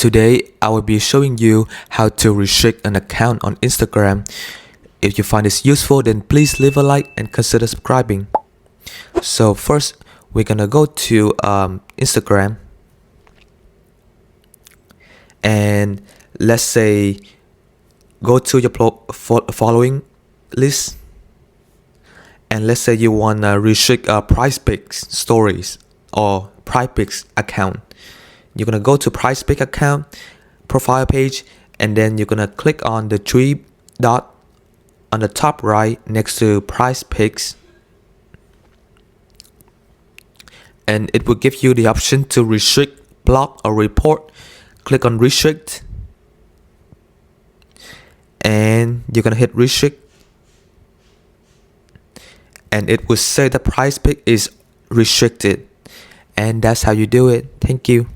Today, I will be showing you how to restrict an account on Instagram. If you find this useful, then please leave a like and consider subscribing. So first, we're gonna go to Instagram, and let's say go to your following list, and let's say you wanna restrict Price Picks stories or Price Picks account. You're gonna go to Price Pick account profile page, and then you're gonna click on the three dot on the top right next to Price Picks, and it will give you the option to restrict, block, or report. Click on restrict, and you're gonna hit restrict, and it will say the Price Pick is restricted, and that's how you do it. Thank you.